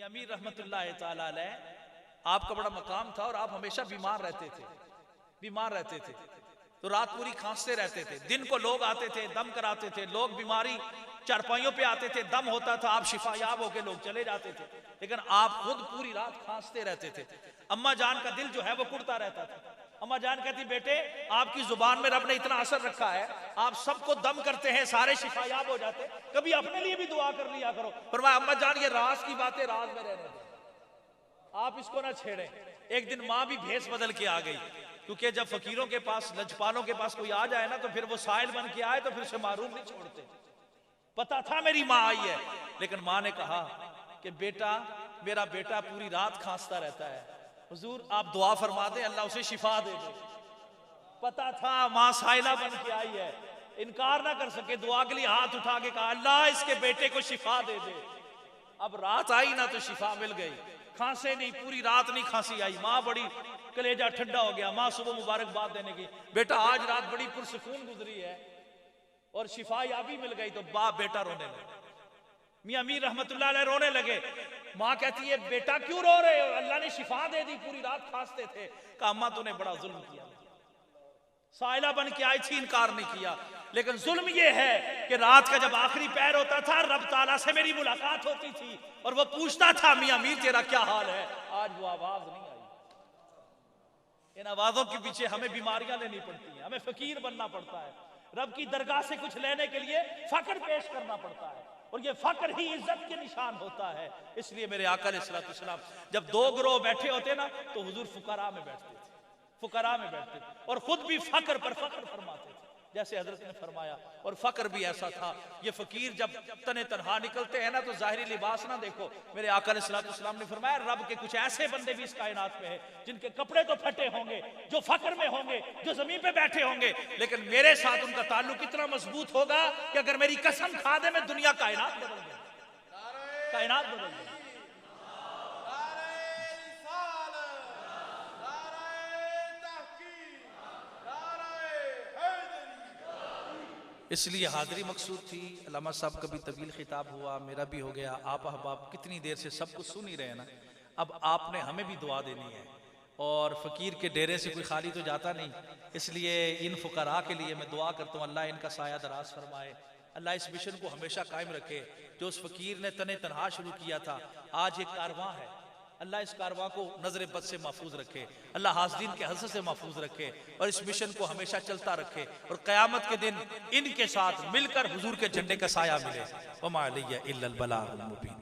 मियां मीर रहमतुल्लाह ताला अलैह, आपका बड़ा मकाम था और आप हमेशा बीमार रहते थे। तो रात पूरी खांसते रहते थे। दिन को लोग आते थे, दम कराते थे, लोग बीमारी चारपाइयों पे आते थे, दम होता था, आप शिफायाब होके लोग चले जाते थे, लेकिन आप खुद पूरी रात खांसते रहते थे। अम्मा जान का दिल जो है वो कुड़ता रहता था। अम्मा जान कहती, बेटे आपकी जुबान में रब ने इतना असर रखा है, आप सबको दम करते हैं, सारे शिफायाब हो जाते, कभी अपने लिए भी दुआ कर लिया करो। फरमाया, अम्मा जान ये राज की बातें राज में रहने दो, आप इसको ना छेड़े। एक दिन माँ भी भेष बदल के आ गई, क्योंकि जब फकीरों के पास, लजपालों के पास कोई आ जाए ना, तो फिर वो साइल बन के आए तो फिर से मारूम नहीं छोड़ते। पता था मेरी माँ आई है, लेकिन माँ ने कहा कि बेटा, मेरा बेटा पूरी रात खांसता रहता है, हुजूर आप दुआ फरमा दे, अल्लाह उसे शिफा दे दे। पता था माँ साइला बन के आई है, इनकार ना कर सके, दुआ के लिए हाथ उठा के कहा, अल्लाह इसके बेटे को शिफा दे दे। अब रात आई ना तो शिफा मिल गई, खांसे नहीं, पूरी रात नहीं खांसी आई। माँ बड़ी कलेजा ठंडा हो गया। माँ सुबह मुबारकबाद देने की, बेटा आज रात बड़ी पुरसुकून गुजरी है और शिफा याबी मिल गई। तो बाप बेटा रोने लगे, मियां मीर रहमतुल्लाह अलैह रोने लगे। माँ कहती है, बेटा क्यों रो रहे हो, अल्लाह ने शिफा दे दी, पूरी रात खांसते थे। कहा, अम्मा तूने बड़ा जुल्म किया, साइला बन के आई थी, इनकार नहीं किया, लेकिन जुल्म यह है कि रात का जब आखिरी पैर होता था, रब ताला से मेरी मुलाकात होती थी और वो पूछता था, मियां मीर तेरा क्या हाल है। आज वो आवाज नहीं आई। इन आवाजों के पीछे हमें बीमारियां लेनी पड़ती हैं, हमें फकीर बनना पड़ता है, रब की दरगाह से कुछ लेने के लिए फक्र पेश करना पड़ता है, और ये फक्र ही इज्जत के निशान होता है। इसलिए मेरे आका अलैहि सलाम जब दो गिरोह बैठे होते ना, तो हुजूर फुकरा में बैठते थे, फुकरा में बैठते थे, और खुद भी फक्र पर फक्र फरमाते थे, जैसे हजरत ने फरमाया। और फक्र भी ऐसा था, ये फकीर जब तने तनहा निकलते हैं ना, तो जाहिरी लिबास ना देखो। मेरे आका अलैहि सलाम ने फरमाया, रब के कुछ ऐसे बंदे भी इस कायनात में है जिनके कपड़े तो फटे होंगे, जो फक्र में होंगे, जो जमीन पे बैठे होंगे, लेकिन मेरे साथ उनका ताल्लुक इतना मजबूत होगा कि अगर मेरी कसम खा दे, मैं दुनिया कायनात बदल दूं, कायनात बदल दूं। इसलिए हाज़री मकसूद थी। अल्लामा साहब का भी तवील खिताब हुआ, मेरा भी हो गया। आप अहबाब कितनी देर से सब कुछ सुन ही रहे हैं ना, अब आपने हमें भी दुआ देनी है, और फ़कीर के डेरे से कोई खाली तो जाता नहीं। इसलिए इन फ़ुकरा के लिए मैं दुआ करता हूँ, अल्लाह इनका साया दराज फरमाए, अल्लाह इस मिशन को हमेशा कायम रखे। जो उस फ़कीर ने तने तनहा शुरू किया था, आज एक कारवां है, अल्लाह इस कारवां को नजर बद से महफूज रखे, अल्लाह हासदीन के हसद से महफूज रखे, और इस मिशन को हमेशा चलता रखे, और क़यामत के दिन इनके साथ मिलकर हुजूर के झंडे का साया मिले। वमा अलैया इल्लल बलागुल मुबीन।